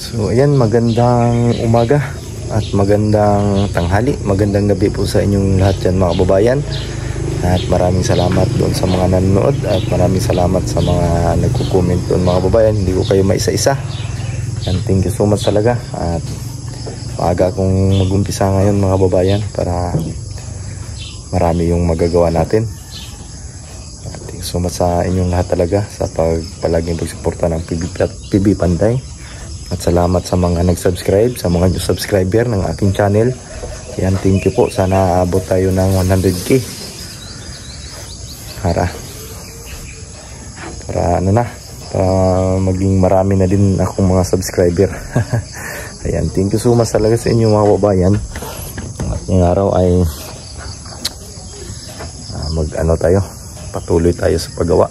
So ayan, magandang umaga at magandang tanghali, magandang gabi po sa inyong lahat dyan mga kababayan. At maraming salamat doon sa mga nanonood at maraming salamat sa mga nagko-comment doon mga kababayan. Hindi ko kayo maisa-isa. And thank you so much talaga. At maaga akong mag-umpisa ngayon mga kababayan para marami yung magagawa natin. At thank you so much sa inyong lahat talaga sa palaging pagsuporta ng PB Panday. At salamat sa mga nag-subscribe, sa mga new subscriber ng aking channel. Yan, thank you po. Sana abot tayo ng 100k. Para maging marami na din akong mga subscriber. Ayan, thank you so much talaga sa inyo mga kababayan. At ngayong araw ay patuloy tayo sa paggawa.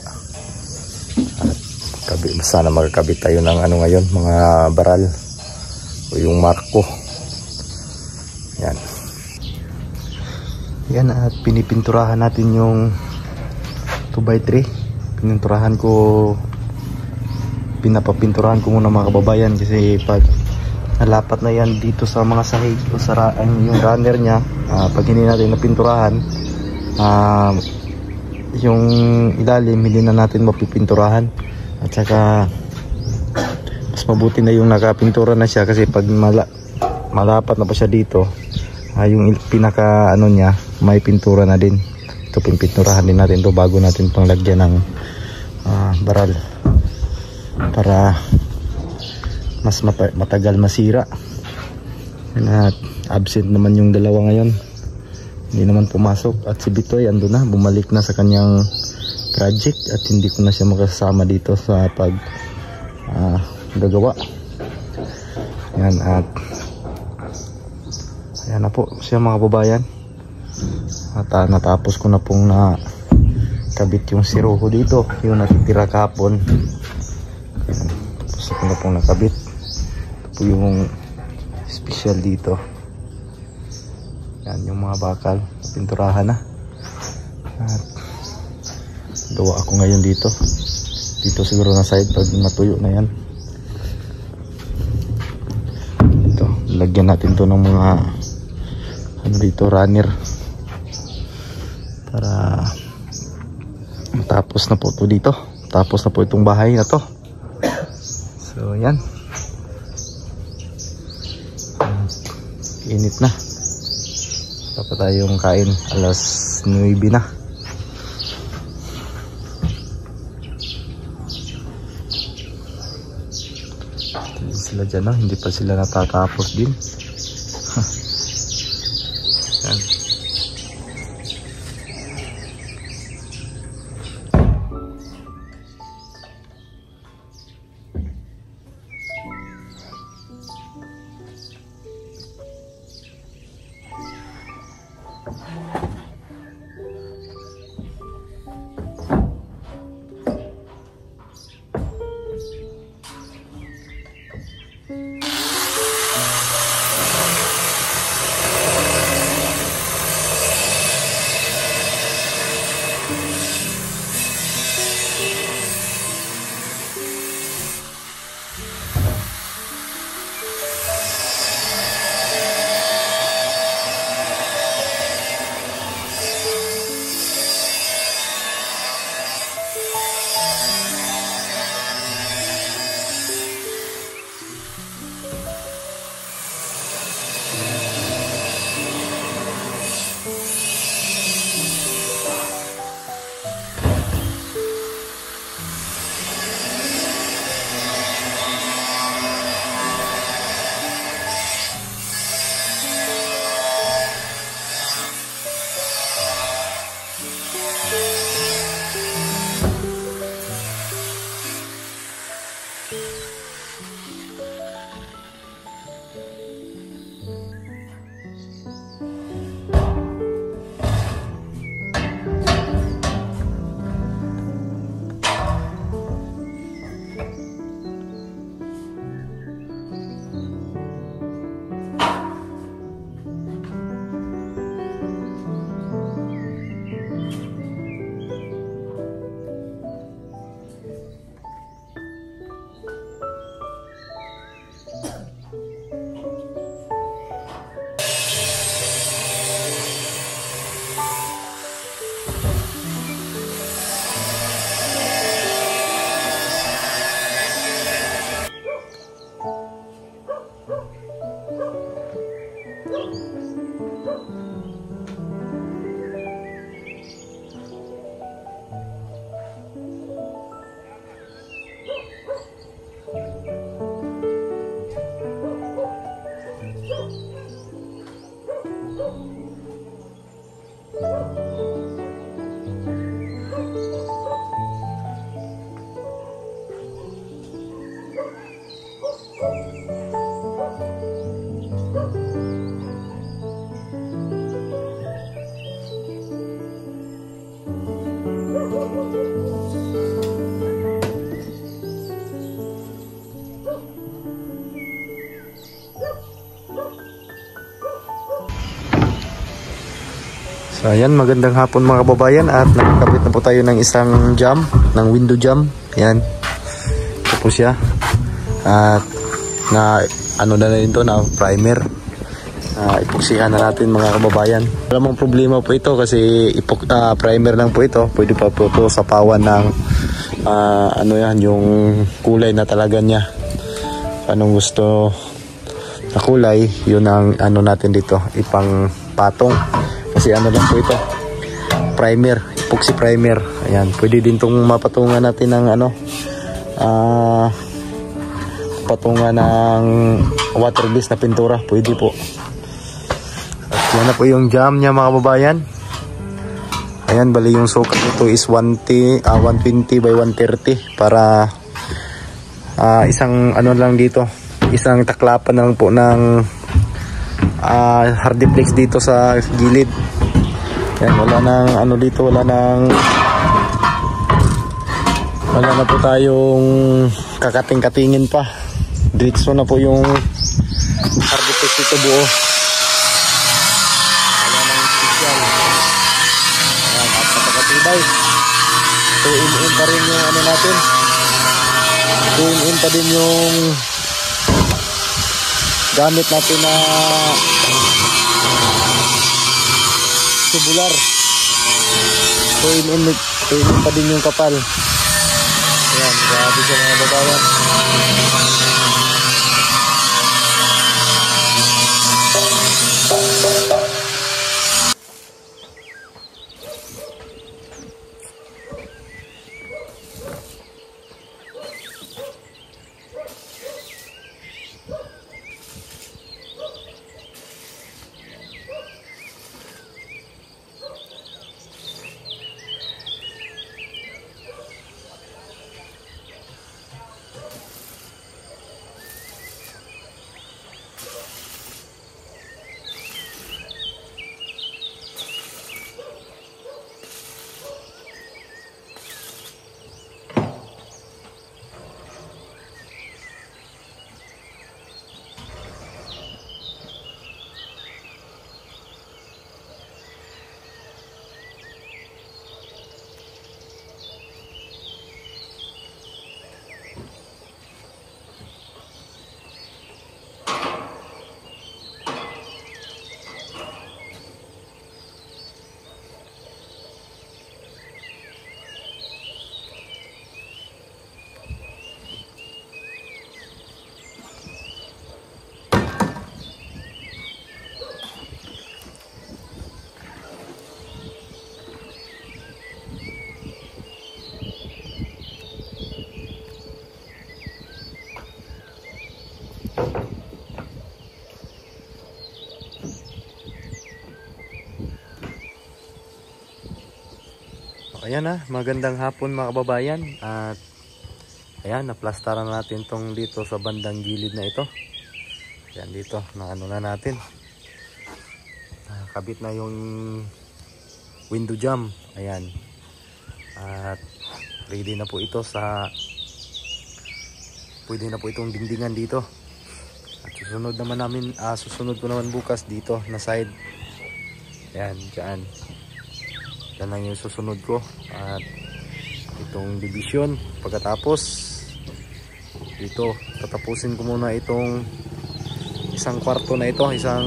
Sana magkakabit tayo ng ngayon, mga baral o yung marko. Yan. Yan, at pinipinturahan natin yung 2x3. Pinapapinturahan ko muna mga kababayan kasi pag nalapat na yan dito sa mga sahig o sa yung runner nya, pag hindi natin napinturahan, yung ilalim hindi na natin mapipinturahan. At saka mas mabuti na yung nakapintura na siya kasi pag malapat na pa siya dito, yung pinaka niya may pintura na din. Ito pinpinturahan din natin to bago natin pang lagyan ng baral para mas matagal masira. At absent naman yung dalawa ngayon, hindi naman pumasok. At si Bitoy ando na, bumalik na sa kanyang project at hindi ko na siya makasama dito sa gagawa. Yan, at ayan na po siya mga kababayan. At natapos ko na pong nakabit yung siruho dito, yung natitira kahapon. Tapos ko na pong nakabit. Ito po yung special dito. Yan yung mga bakal, pinturahan na. At gawa ako ngayon dito siguro na side pag matuyo na yan. Ito, lagyan natin to ng mga dito runner para matapos na po to dito, tapos na po itong bahay na to. So yan, init na, dapat tayong kain, alas 9 na. Sila dyan, hindi pa sila natatapos din. Yan. So ayan, magandang hapon mga kababayan, at nakakabit na po tayo ng isang jam, ng window jam. Ayan, ito po siya. At na ano na rin to, na primer. Ipuksihan na natin mga kababayan. Wala mong problema po ito kasi primer lang po ito. Pwede pa po ito sa pawan ng ano yan, yung kulay na talaga niya. Anong gusto na kulay, yun ang ano natin dito, ipang patong. Kasi ano lang po ito, primer, epoxy primer. Ayan, pwede din itong mapatungan natin ng ano, patungan ng water based na pintura, pwede po. At yan na po yung jam niya mga kababayan. Ayan, bali yung sukat nito is 120 by 130 para isang ano lang dito, isang taklapan lang po ng hardiplex dito sa gilid. Yan, wala nang ano dito, wala na po tayong kakating-katingin pa. Diretso na po yung hardiplex dito buo. Wala nang special. Yan, at napakatibay. 2-in-1 pa rin yung ano natin. 2-in-1 pa din yung gamit natin na tubular. 2-in-1 pa din yung kapal. Ayan, grabe siya mga babayan. Ayan na, magandang hapon mga kababayan. At ayan, naplastaran natin tong dito sa bandang gilid na ito. Ayan dito, na ano na natin. Kabit na yung window jam. Ayan. At ready na po ito sa, pwede na po itong dingdingan dito. At susunod naman namin, susunod ko naman bukas dito na side. Ayan, dyan. Yan lang yung susunod ko. At itong division, pagkatapos dito tatapusin ko muna itong isang kwarto na ito, isang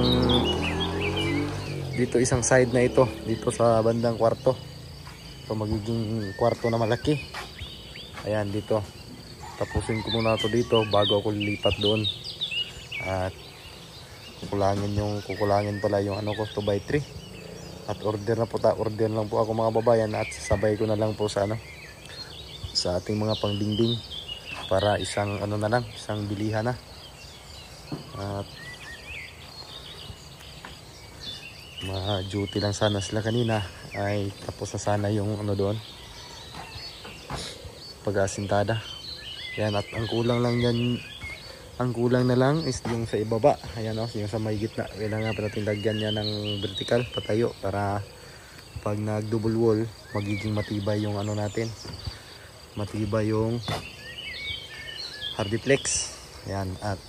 side na ito dito sa bandang kwarto. Ito magiging kwarto na malaki. Ayan, dito tapusin ko muna ito dito bago ako lilipat doon. At kukulangin pala yung ano ko, 2x3. At order lang po ako mga babayan, at sasabay ko na lang po sa sa ating mga pangdingding para isang ano na lang, isang bilihan na. At ma-duty lang sana sila kanina, ay tapos na sana yung ano doon, pag-asintada. Yan, at ang kulang na lang is yung sa ibaba. Ayan o, yung sa may gitna. Kailangan pa natin lagyan niya ng vertical, patayo, para pag nag double wall, magiging matibay yung ano natin. Matibay yung hardiplex. Ayan, at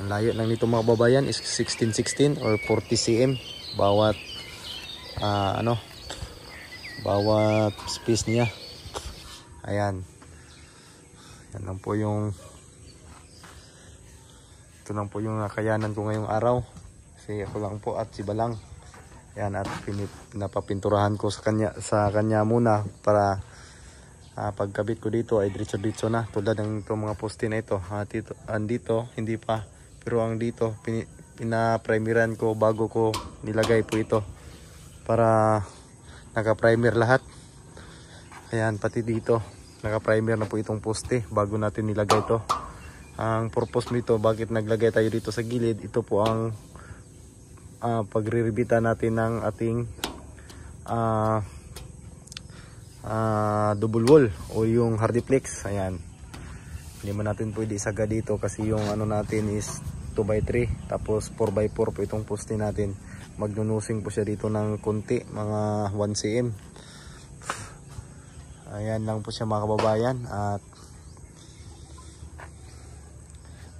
ang layo lang nito mga babayan is 16-16 or 40 cm bawat bawat space niya. Ayan. Yan lang po yung ito lang po yung nakayanan ko ngayong araw. Kasi ako lang po at si Balang. Ayan, at pinapapinturahan ko sa kanya muna para pagkabit ko dito ay diretso na, tulad ng itong mga poste na ito. Andito hindi pa, pero ang dito pinaprimeran ko bago ko nilagay po ito para naka-primer lahat. Ayan, pati dito naka-primer na po itong poste bago natin nilagay ito. Ang purpose nito, bakit naglagay tayo dito sa gilid, ito po ang pagre-rebita natin ng ating double wall o yung hardiplex. Ayan, hindi man natin pwede isaga dito kasi yung ano natin is 2x3, tapos 4x4 po itong poste natin. Magnunusing po siya dito ng konti, mga 1 cm. Ayan lang po siya mga kababayan. At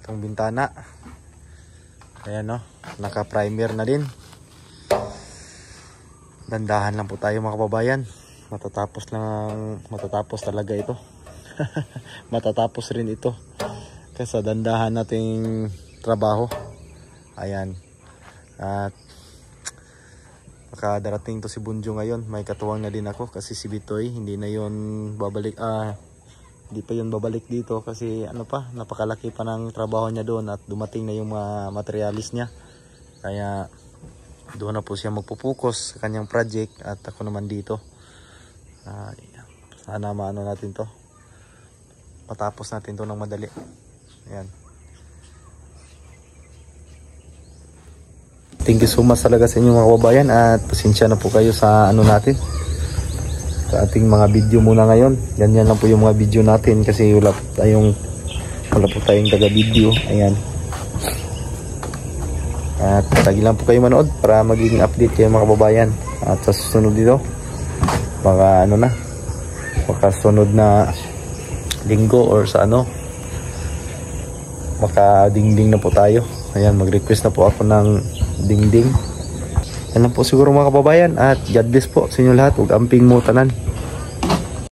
itong bintana, ayan no, naka-primer na din. Dandahan lang po tayo mga kababayan. Matatapos talaga ito. Matatapos rin ito kasi dandahan nating trabaho. Ayan. At makadarating to si Bunjo ngayon. May katuwang na din ako kasi si Bitoy hindi na yon babalik. Hindi pa yun babalik dito kasi napakalaki pa ng trabaho niya doon at dumating na yung mga materialis niya. Kaya doon na po siya magpupokus sa kanyang project at ako naman dito. Sana maano natin to, matapos natin to ng madali. Ayan. Thank you so much talaga sa inyo mga kababayan at pasensya na po kayo sa natin, sa ating mga video muna ngayon. Ganyan lang po yung mga video natin kasi wala po tayong taga video. Ayan. At tagi lang po kayo manood para maging update kayo mga kababayan. At sa susunod dito, baka sunod na linggo or sa makadingding na po tayo. Ayan, mag-request na po ako ng dingding. Yan lang po siguro mga kababayan at God bless po sa inyo lahat. Huwag amping mo tanan.